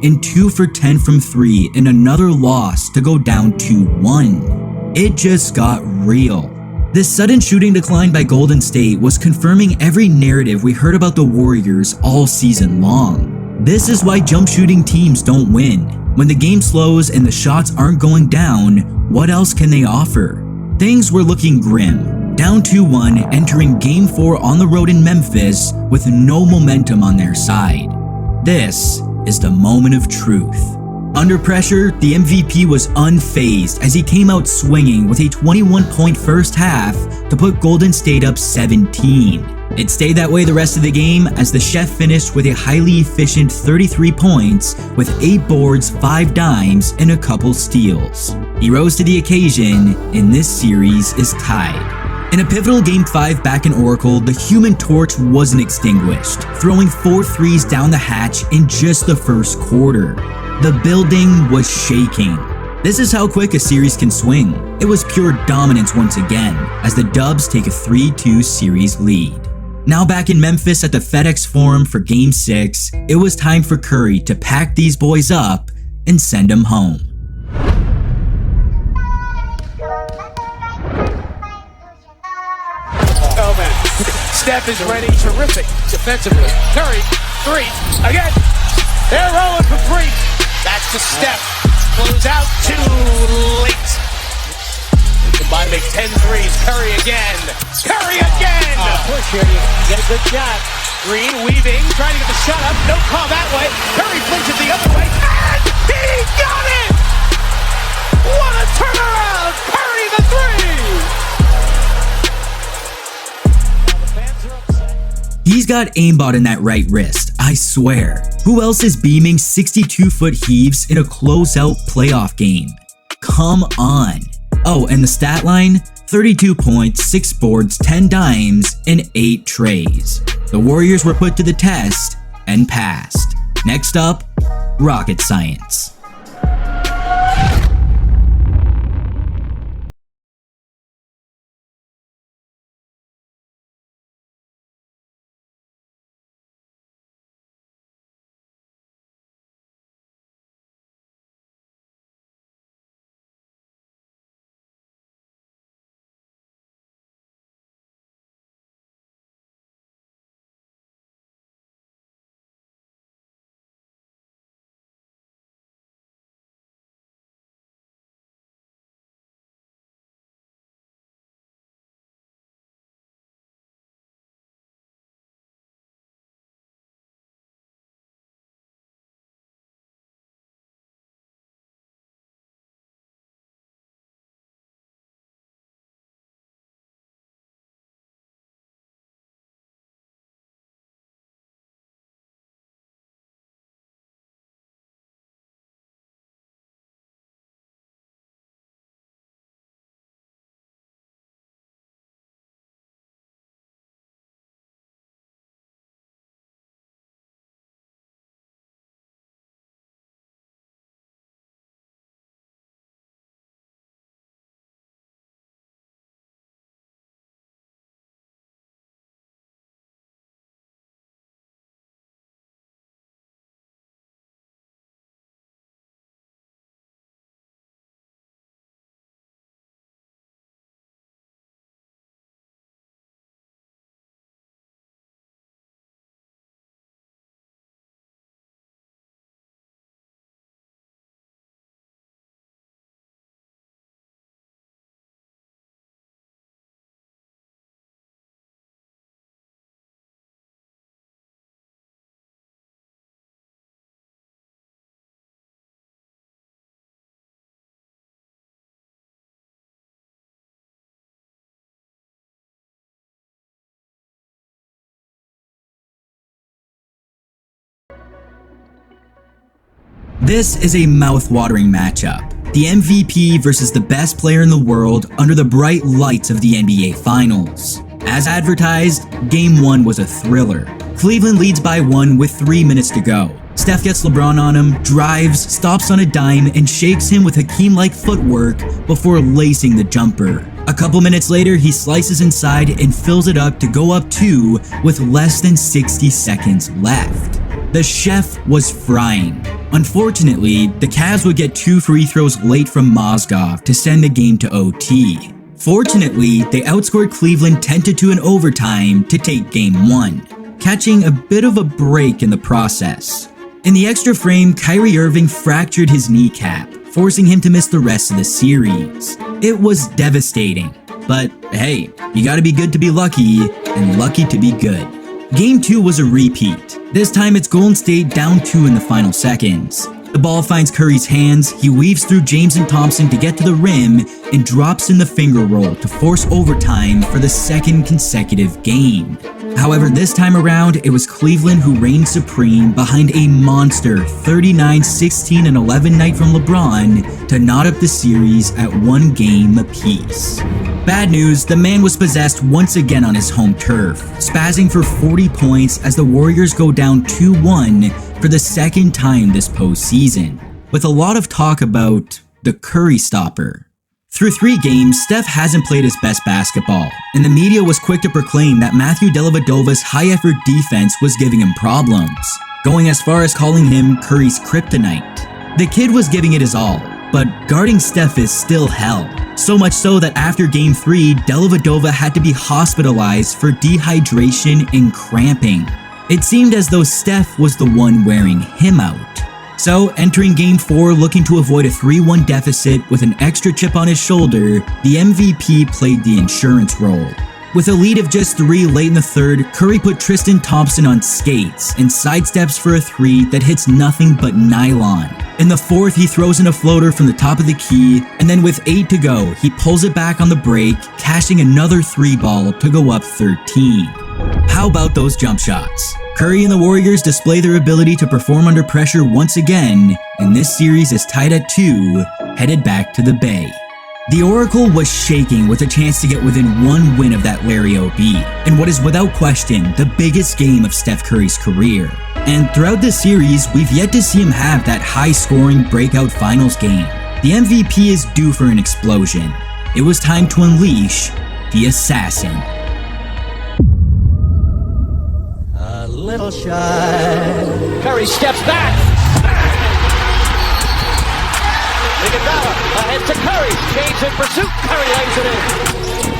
and 2 for 10 from 3 in another loss to go down 2-1. It just got real. This sudden shooting decline by Golden State was confirming every narrative we heard about the Warriors all season long. This is why jump shooting teams don't win. When the game slows and the shots aren't going down, what else can they offer? Things were looking grim. Down 2-1, entering Game 4 on the road in Memphis with no momentum on their side. This is the moment of truth. Under pressure, the MVP was unfazed as he came out swinging with a 21-point first half to put Golden State up 17. It stayed that way the rest of the game as the Chef finished with a highly efficient 33 points with 8 boards, 5 dimes, and a couple steals. He rose to the occasion, and this series is tied. In a pivotal Game 5 back in Oracle, the Human Torch wasn't extinguished, throwing 4 threes down the hatch in just the first quarter. The building was shaking. This is how quick a series can swing. It was pure dominance once again, as the Dubs take a 3-2 series lead. Now back in Memphis at the FedEx Forum for Game 6, it was time for Curry to pack these boys up and send them home. Oh man, Steph is ready, terrific defensively. Curry, 3, again, they're rolling for 3. That's to Steph, close out too late. They combine to make 10 threes, Curry again. Push here, you get a good shot. Green weaving, trying to get the shot up, no call that way. Curry flips it the other way, and he got it! What a turnaround, Curry the 3! He's got aimbot in that right wrist, I swear. Who else is beaming 62-foot heaves in a close-out playoff game? Come on. Oh, and the stat line? 32 points, 6 boards, 10 dimes, and 8 trays. The Warriors were put to the test and passed. Next up, rocket science. This is a mouth-watering matchup. The MVP versus the best player in the world under the bright lights of the NBA Finals. As advertised, Game 1 was a thriller. Cleveland leads by 1 with 3 minutes to go. Steph gets LeBron on him, drives, stops on a dime, and shakes him with Hakeem-like footwork before lacing the jumper. A couple minutes later, he slices inside and fills it up to go up 2 with less than 60 seconds left. The chef was frying. Unfortunately, the Cavs would get 2 free throws late from Mozgov to send the game to OT. Fortunately, they outscored Cleveland 10-2 in overtime to take Game 1, catching a bit of a break in the process. In the extra frame, Kyrie Irving fractured his kneecap, forcing him to miss the rest of the series. It was devastating, but hey, you gotta be good to be lucky, and lucky to be good. Game 2 was a repeat. This time it's Golden State down 2 in the final seconds. The ball finds Curry's hands, he weaves through James and Thompson to get to the rim, and drops in the finger roll to force overtime for the second consecutive game. However, this time around, it was Cleveland who reigned supreme behind a monster 39, 16, and 11 night from LeBron to knot up the series at 1 game apiece. Bad news, the man was possessed once again on his home turf, spazzing for 40 points as the Warriors go down 2-1 for the second time this postseason, with a lot of talk about the Curry stopper. Through 3 games, Steph hasn't played his best basketball, and the media was quick to proclaim that Matthew Dellavedova's high-effort defense was giving him problems, going as far as calling him Curry's kryptonite. The kid was giving it his all, but guarding Steph is still hell. So much so that after Game 3, Dellavedova had to be hospitalized for dehydration and cramping. It seemed as though Steph was the one wearing him out. So, entering Game 4 looking to avoid a 3-1 deficit with an extra chip on his shoulder, the MVP played the insurance role. With a lead of just 3 late in the third, Curry put Tristan Thompson on skates and sidesteps for a 3 that hits nothing but nylon. In the fourth, he throws in a floater from the top of the key, and then with 8 to go, he pulls it back on the break, cashing another 3 ball to go up 13. How about those jump shots? Curry and the Warriors display their ability to perform under pressure once again, and this series is tied at 2, headed back to the Bay. The Oracle was shaking with a chance to get within 1 win of that Larry O.B., in what is without question the biggest game of Steph Curry's career. And throughout this series, we've yet to see him have that high-scoring breakout finals game. The MVP is due for an explosion. It was time to unleash the assassin. A little shy. Curry steps back. Iguodala ahead to Curry. James in pursuit. Curry lays it in.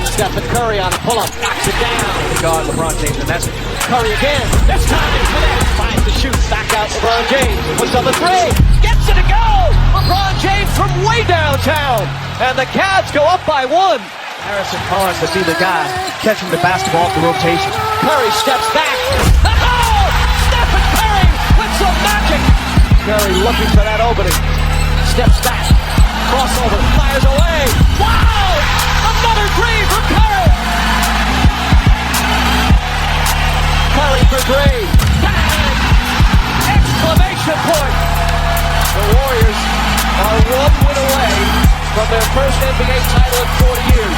Steph and Curry on a pull-up. Knocks it down. The guard LeBron James, and that's Curry again. That's time to connect. Finds the shoot. Back out LeBron James. Puts on the 3. Gets it to go. LeBron James from way downtown. And the Cavs go up by 1. Harrison Barnes to be the guy catching the basketball off the rotation. Curry steps back. Oh! Steph and Curry with some magic. Curry looking for that opening. Steps back. Crossover. Fires away. Wow! Another 3 for Curry. Curry for 3. Bang! Exclamation point. The Warriors are 1 win away from their first NBA title in 40 years.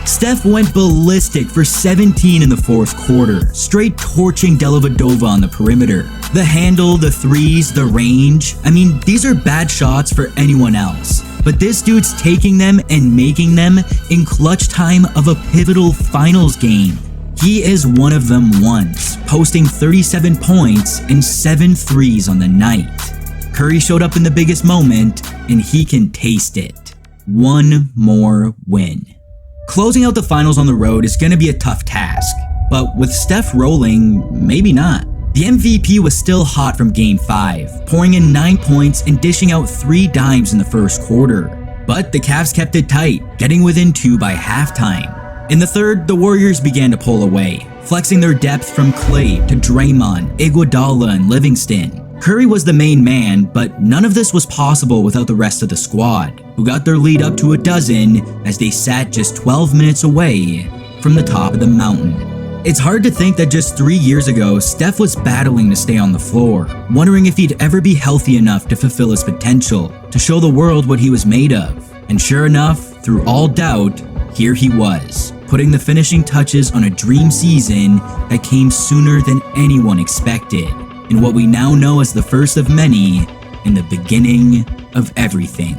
Steph went ballistic for 17 in the fourth quarter, straight torching Dellavedova on the perimeter. The handle, the threes, the range, I mean, these are bad shots for anyone else. But this dude's taking them and making them in clutch time of a pivotal finals game. He is one of them once, posting 37 points and 7 threes on the night. Curry showed up in the biggest moment, and he can taste it. 1 more win. Closing out the finals on the road is going to be a tough task, but with Steph rolling, maybe not. The MVP was still hot from Game 5, pouring in 9 points and dishing out 3 dimes in the first quarter. But the Cavs kept it tight, getting within 2 by halftime. In the third, the Warriors began to pull away, flexing their depth from Clay to Draymond, Iguodala, and Livingston. Curry was the main man, but none of this was possible without the rest of the squad, who got their lead up to a dozen as they sat just 12 minutes away from the top of the mountain. It's hard to think that just 3 years ago, Steph was battling to stay on the floor, wondering if he'd ever be healthy enough to fulfill his potential, to show the world what he was made of. And sure enough, through all doubt, here he was, putting the finishing touches on a dream season that came sooner than anyone expected, in what we now know as the first of many, and the beginning of everything.